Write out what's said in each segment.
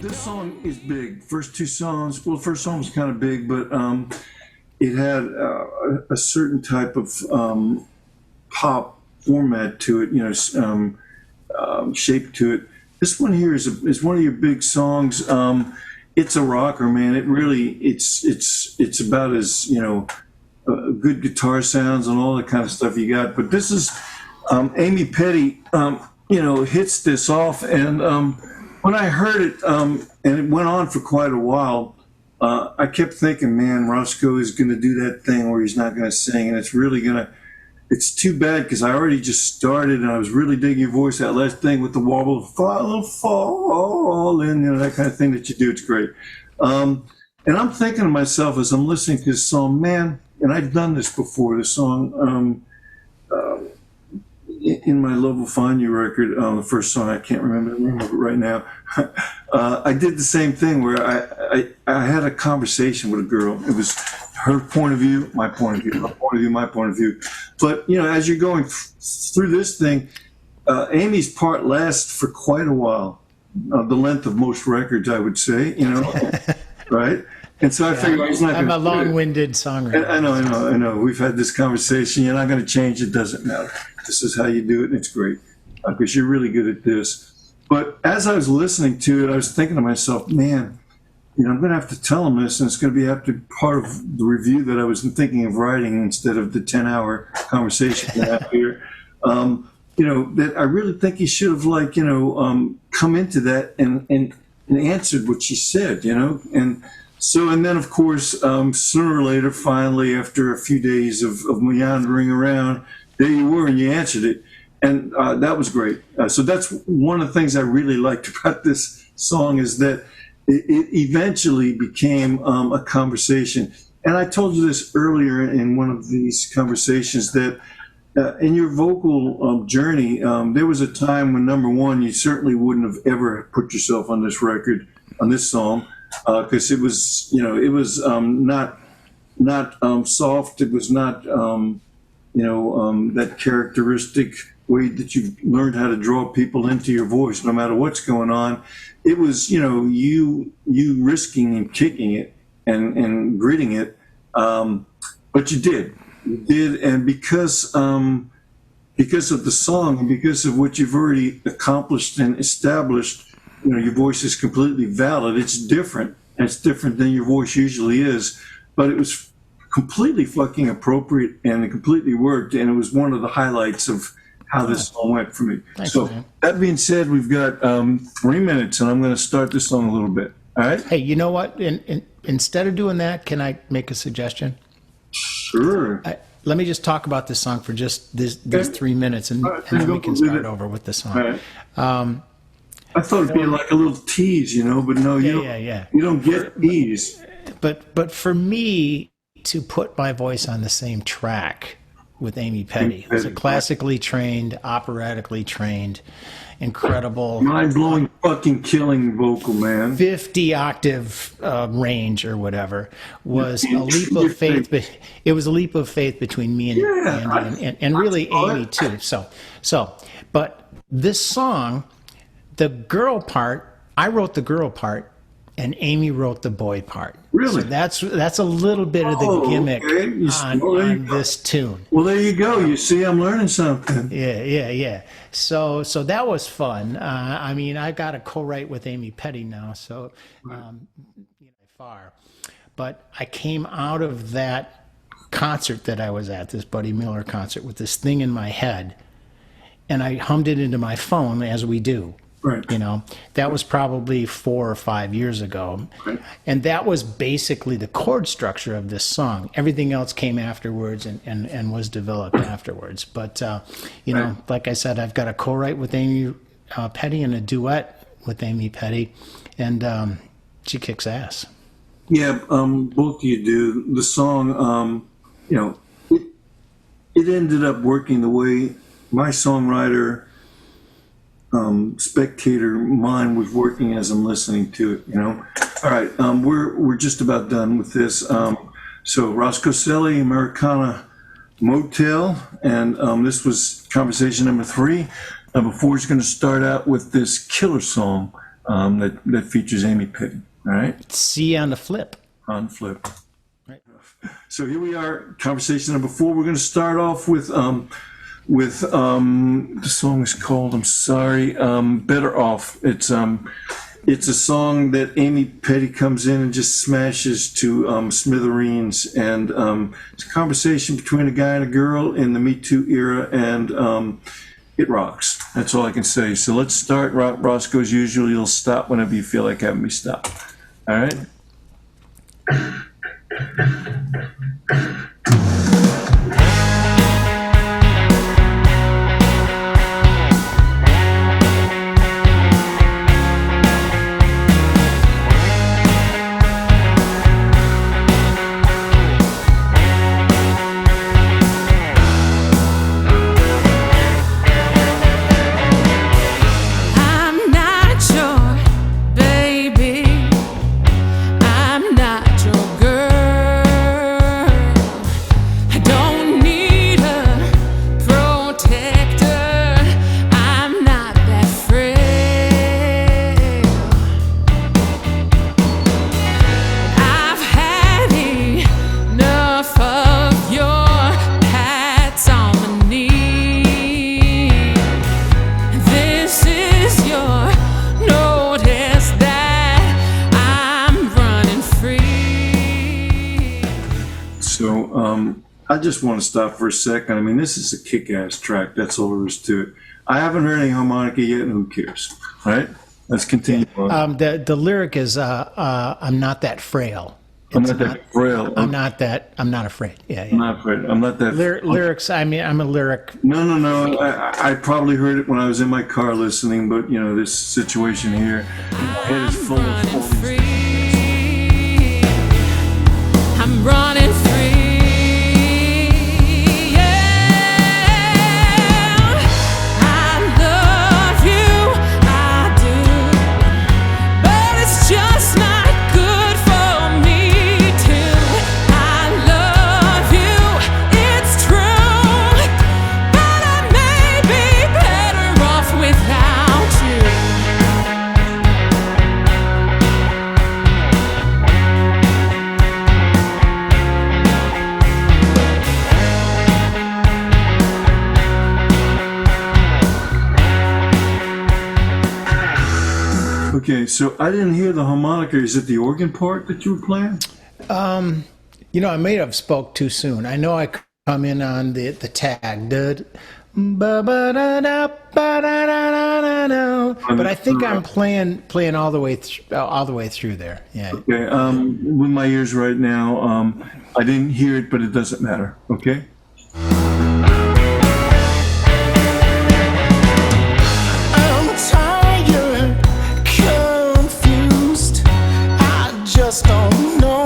This song is big. First two songs, well, the first song was kind of big, but it had a certain type of pop format to it, shape to it. This one here is one of your big songs. It's a rocker, man. It really, it's about as, good guitar sounds and all that kind of stuff you got. But this is Amy Petty, hits this off. And when I heard it, and it went on for quite a while, I kept thinking, man, Roscoe is going to do that thing where he's not going to sing. And it's too bad because I already just started and I was really digging your voice, that last thing with the wobble, fall in, that kind of thing that you do. It's great. And I'm thinking to myself as I'm listening to this song, man, and I've done this before, this song, in my Love Will Find You record, the first song, I can't remember the name of it right now. I did the same thing where I had a conversation with a girl. It was her point of view, my point of view, her point of view, my point of view. But, as you're going through this thing, Amy's part lasts for quite a while, the length of most records, I would say, right? And so I figured he's not going to. I'm a long-winded songwriter. I know. We've had this conversation. You're not going to change. It doesn't matter. This is how you do it, and it's great because you're really good at this. But as I was listening to it, I was thinking to myself, man, I'm going to have to tell him this, and it's going to have to be part of the review that I was thinking of writing instead of the 10-hour conversation we have here. That I really think he should have, come into that and answered what she said, and. So, and then, of course, sooner or later, finally, after a few days of meandering around, there you were, and you answered it. And that was great. So that's one of the things I really liked about this song is that it eventually became a conversation. And I told you this earlier in one of these conversations that in your vocal journey, there was a time when, number one, you certainly wouldn't have ever put yourself on this record, on this song. Because it was, not soft. It was not, that characteristic way that you've learned how to draw people into your voice, no matter what's going on. It was, you risking and kicking it and gritting it. But you did, and because of the song and because of what you've already accomplished and established. Your voice is completely valid. It's different. It's different than your voice usually is, but it was completely fucking appropriate and it completely worked. And it was one of the highlights of how this song went for me. Thanks, so man. That being said, we've got 3 minutes and I'm going to start this song a little bit. All right. Hey, you know what? Instead of doing that, can I make a suggestion? Sure. Let me just talk about this song for just these 3 minutes and then we can start over with the song. All right. I thought it'd be like a little tease, but no, you don't get tease. But for me to put my voice on the same track with Amy Petty, who's a classically trained, operatically trained, incredible, mind-blowing, fucking killing vocal, man. 50 octave range or whatever was a leap of faith. But it was a leap of faith between me and Andy and really Amy too. But this song. The girl part, I wrote the girl part, and Amy wrote the boy part. Really? So that's a little bit of the gimmick on this tune. Well, there you go. You see, I'm learning something. Yeah. So that was fun. I got a co-write with Amy Petty now, so far. But I came out of that concert that I was at, this Buddy Miller concert, with this thing in my head, and I hummed it into my phone as we do. Right. That was probably 4 or 5 years ago. Right. And that was basically the chord structure of this song. Everything else came afterwards and was developed afterwards. But, like I said, I've got a co-write with Amy Petty and a duet with Amy Petty. And she kicks ass. Yeah, both of you do. The song, it ended up working the way my songwriter spectator mind was working as I'm listening to it, All right, we're just about done with this. So Roscoe Selly, Americana Motel, and this was conversation number 3. Number 4 is going to start out with this killer song that features Amy Petty. All right, See you on the flip. on flip. Right. So here we are, conversation number 4. We're going to start off with the song is called, I'm sorry, Better Off. It's a song that Amy Petty comes in and just smashes to smithereens, and it's a conversation between a guy and a girl in the Me Too era, and it rocks. That's all I can say. So let's start. Roscoe, as usual, you'll stop whenever you feel like having me stop. All right? I'm not your baby. I'm not your girl. I don't need a protector. I'm not that frail. I've had enough of your pats on the knee. This is your notice that I'm running free. So I just want to stop for a second. I mean, this is a kick-ass track. That's all there is to it. I haven't heard any harmonica yet, and who cares? All right? Let's continue on. The lyric is I'm not that frail. I'm It's not that frail. I'm not afraid. Yeah, I'm yeah. not afraid. I'm not that. Lyrics. I mean, I'm a lyric. No. I probably heard it when I was in my car listening, but you know, this situation here, my head is full of all Running these. free. I'm running free. Yeah. I love you, I do. But it's just not good for me too. I love you, it's true. But I may be better off without you. Okay, so I didn't hear the harmonica. Is it the organ part that you were playing? You know, I may have spoke too soon. I know I come in on the tag, but I think I'm playing all the way through there. Yeah. Okay, with my ears right now, I didn't hear it, but it doesn't matter. Okay. I'm tired, confused. I just don't know.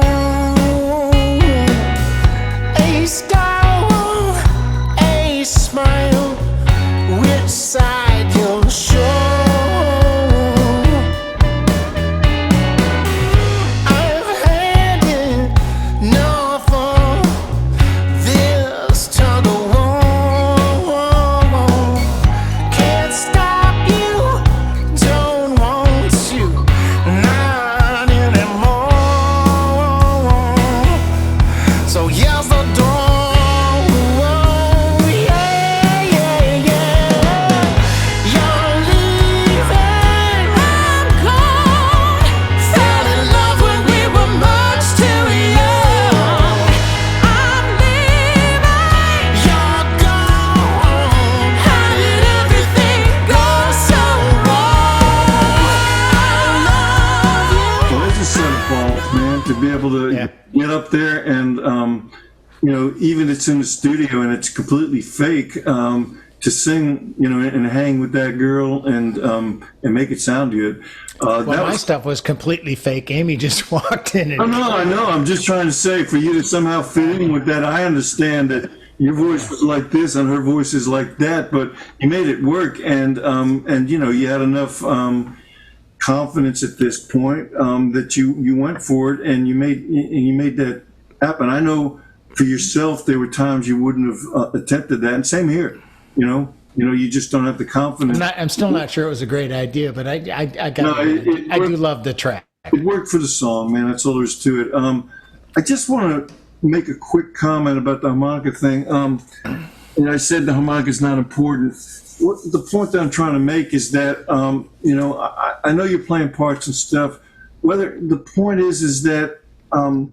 A scowl, a smile. Which side you'll show? I've had enough of this tug of war. Can't stop you, don't want to, not anymore. So here's the door, yeah, yeah, yeah. You're leaving, I'm gone. Fell in love when we were much too young. I'm leaving, you're gone. How did everything go so wrong? I love you. Well, it's a set of balls, man, to be able to Yeah. get up there and, you know, even it's in the studio and it's completely fake, to sing, you know, and hang with that girl and make it sound good. Well, That my was, stuff was completely fake. Amy just walked in and I know. I'm just trying to say, for you to somehow fit in with that, I understand that your voice was like this and her voice is like that, but you made it work, and you know, you had enough confidence at this point that you went for it, and you made that happen. I know for yourself there were times you wouldn't have attempted that, and same here. You know, You just don't have the confidence. I'm still not sure it was a great idea, but I got No, I do love the track. It worked for the song, man. That's all there is to it. I just want to make a quick comment about the harmonica thing. And I said the harmonica is not important. The point that I'm trying to make is that, I know you're playing parts and stuff. Whether the point is that, harp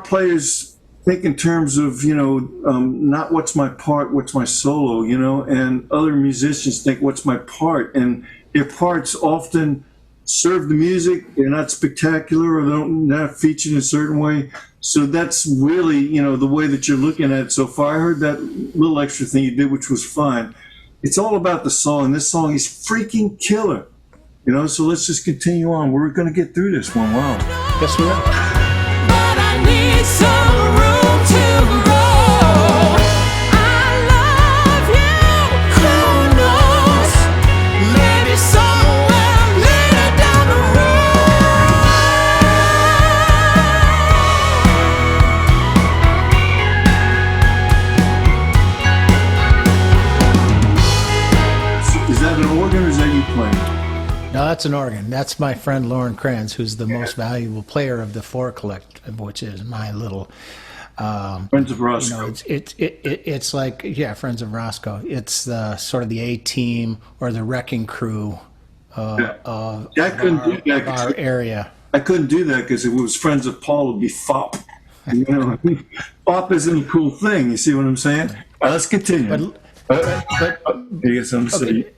players think in terms of, not what's my part, what's my solo, and other musicians think what's my part. And their parts often serve the music. They're not spectacular, or they're not featured in a certain way. So that's really, the way that you're looking at it so far. I heard that little extra thing you did, which was fine. It's all about the song. This song is freaking killer. So let's just continue on. We're going to get through this one. Wow. Yes, we will. But I need some room to grow. I love you. Who knows? Maybe somewhere later down the Is that an organ or is that you playing? No, that's an organ. That's my friend Lauren Kranz, who's the most valuable player of the Four Collective, which is my little. Friends of Roscoe. It's like, yeah, Friends of Roscoe. It's the sort of the A team or the wrecking crew of I couldn't do that. our area. I couldn't do that because if it was Friends of Paul, it would be FOP. FOP isn't a cool thing. You see what I'm saying? All right, let's continue. But you got something to say?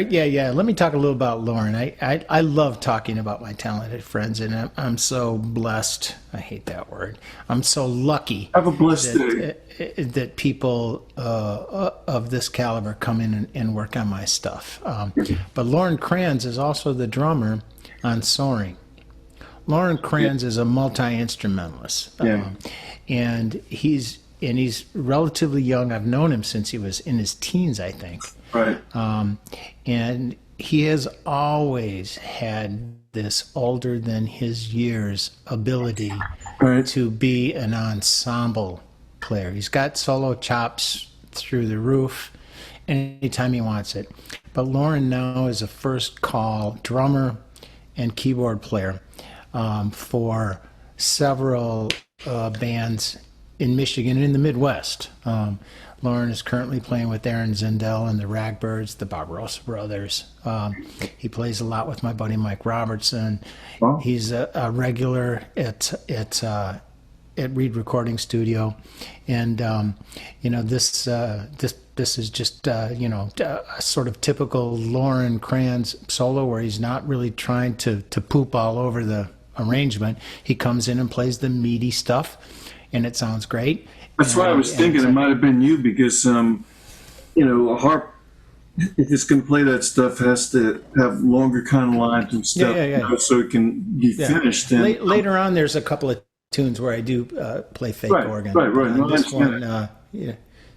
yeah. Let me talk a little about Lauren. I love talking about my talented friends, and I'm so blessed. I hate that word. I'm so lucky Have a blessed day. that people of this caliber come in and work on my stuff. But Lauren Kranz is also the drummer on Soaring. Lauren Kranz is a multi-instrumentalist, and he's relatively young. I've known him since he was in his teens, I think. Right. And he has always had this older than his years ability Right. to be an ensemble player. He's got solo chops through the roof anytime he wants it. But Lauren now is a first call drummer and keyboard player for several bands in Michigan and in the Midwest. Lauren is currently playing with Aaron Zindel and the Ragbirds, the Barbarossa Brothers. He plays a lot with my buddy Mike Robertson. Wow. He's a regular at Reed Recording Studio, and this is just a sort of typical Lauren Kranz solo where he's not really trying to poop all over the arrangement. He comes in and plays the meaty stuff, and it sounds great. That's why I was thinking it might have been you because, a harp, if it's going to play that stuff, has to have longer kind of lines and stuff, so it can be finished. And, Later on, there's a couple of tunes where I do play fake organ. Right. No, This one,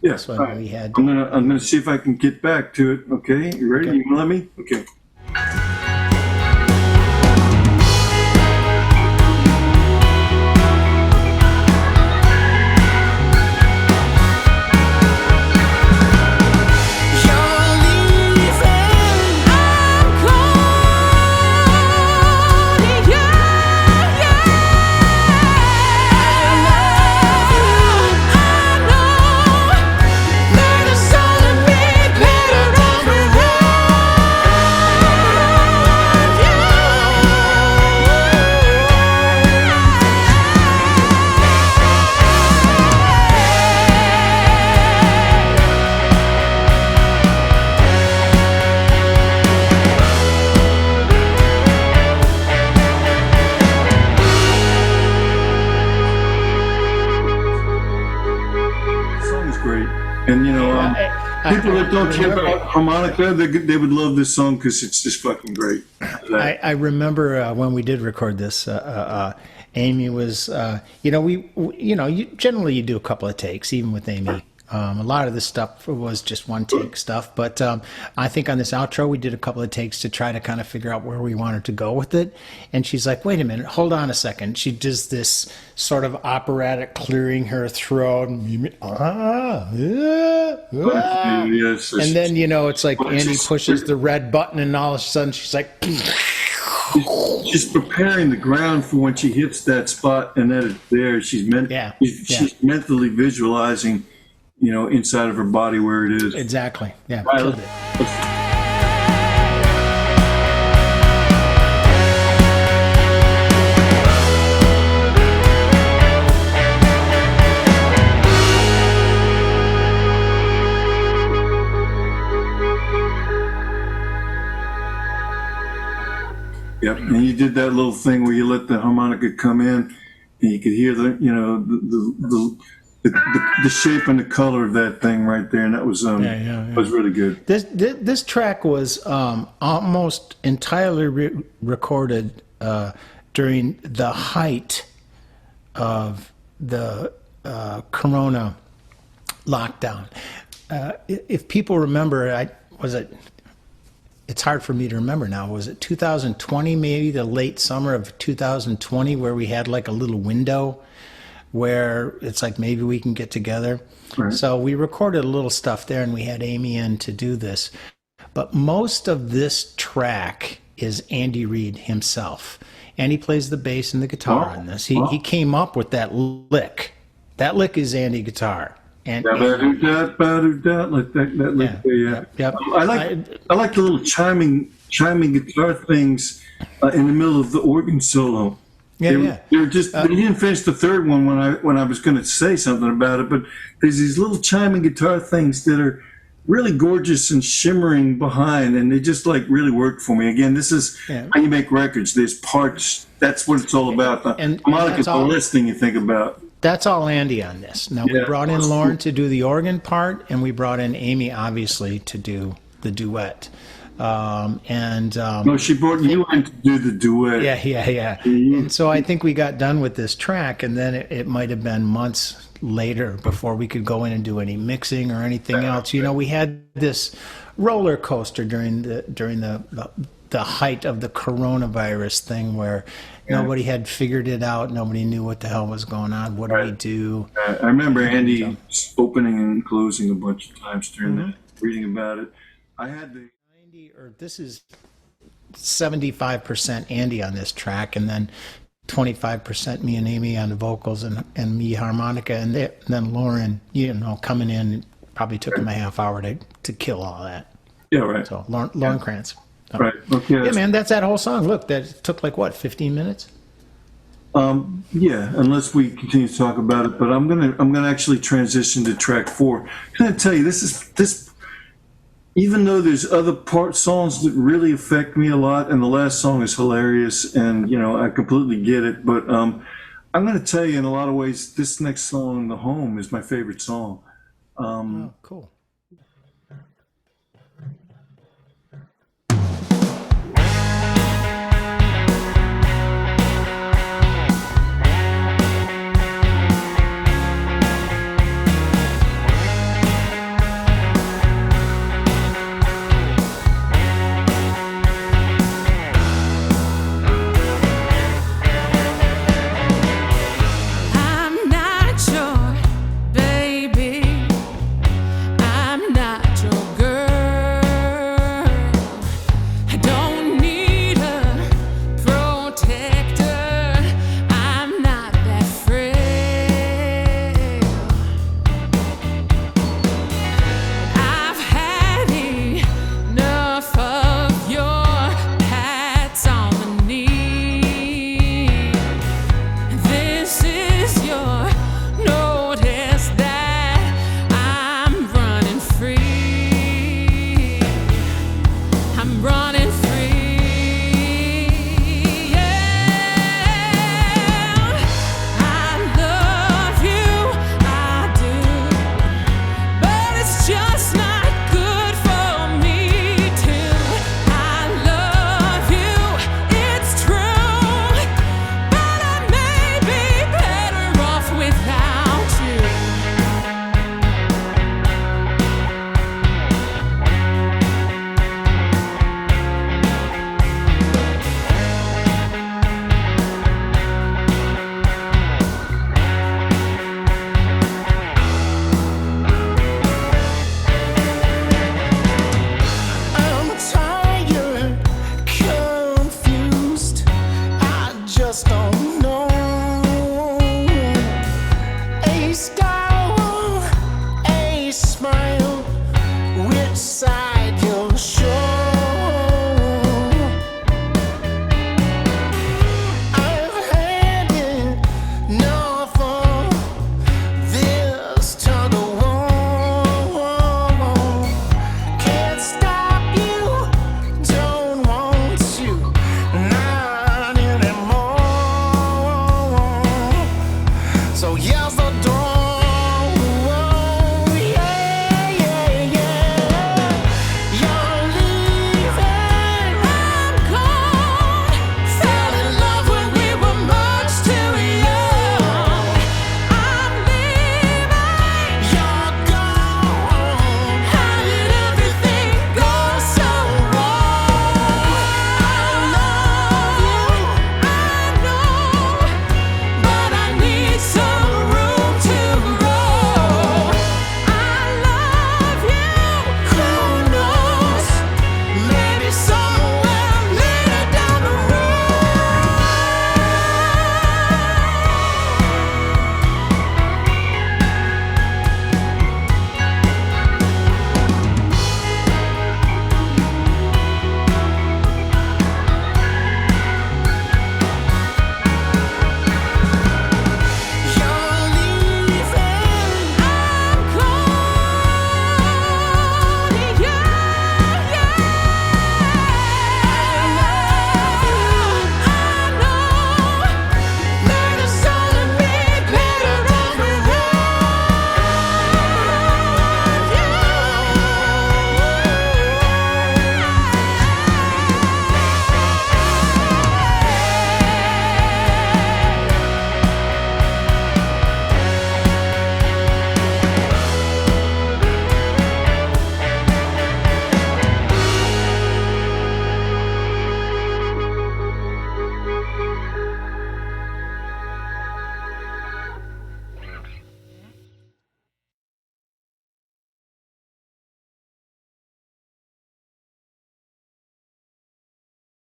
this one right. we had. I'm gonna see if I can get back to it. Okay, you ready? Okay. You gonna let me? Okay. People that don't care about harmonica, they would love this song because it's just fucking great. I remember when we did record this, Amy was, you generally you do a couple of takes, even with Amy A lot of this stuff was just one take stuff, but I think on this outro we did a couple of takes to try to kind of figure out where we wanted to go with it. And she's like, "Wait a minute, hold on a second." She does this sort of operatic clearing her throat, and Yes, and then it's like Andy pushes the red button, and all of a sudden she's like, she's preparing the ground for when she hits that spot, and that it's there. She's mentally visualizing, inside of her body where it is. exactly, yeah, Right, killed it. Yep, and you did that little thing where you let the harmonica come in, and you could hear the shape and the color of that thing right there, and that was was really good. This track was almost entirely recorded during the height of the Corona lockdown. If people remember, it's hard for me to remember now. Was it 2020, maybe the late summer of 2020, where we had like a little window where it's like maybe we can get together? Right. So we recorded a little stuff there, and we had Amy in to do this. But most of this track is Andy Reid himself. And he plays the bass and the guitar on this. He came up with that lick. That lick is Andy guitar. And like that lick. Yep. I like the little chiming guitar things in the middle of the organ solo. They didn't finish the third one when I was going to say something about it, but there's these little chiming guitar things that are really gorgeous and shimmering behind, and they just like really work for me. Again, this is how you make records. There's parts. That's what it's all about. And harmonica, the last thing you think about. That's all Andy on this. Now, we brought in Lauren to do the organ part, and we brought in Amy, obviously, to do the duet. No, she brought you in to do the duet. Yeah. And so I think we got done with this track, and then it might have been months later before we could go in and do any mixing or anything else. We had this roller coaster during the height of the coronavirus thing, where nobody had figured it out. Nobody knew what the hell was going on. What do we do? I remember Andy opening and closing a bunch of times during that, reading about it. I had the... This is 75% Andy on this track, and then 25% me and Amy on the vocals, and me harmonica, and then Lauren, coming in. Probably took him a half hour to kill all that. Yeah, right. So Lauren Krantz. Right. Okay. Yeah, man, that's that whole song. Look, that took like what, 15 minutes? Yeah, unless we continue to talk about it. But I'm gonna actually transition to track 4. I'm gonna tell you, this. Even though there's other songs that really affect me a lot, and the last song is hilarious, and I completely get it. But I'm gonna tell you, in a lot of ways, this next song, "The Home," is my favorite song. Oh, cool.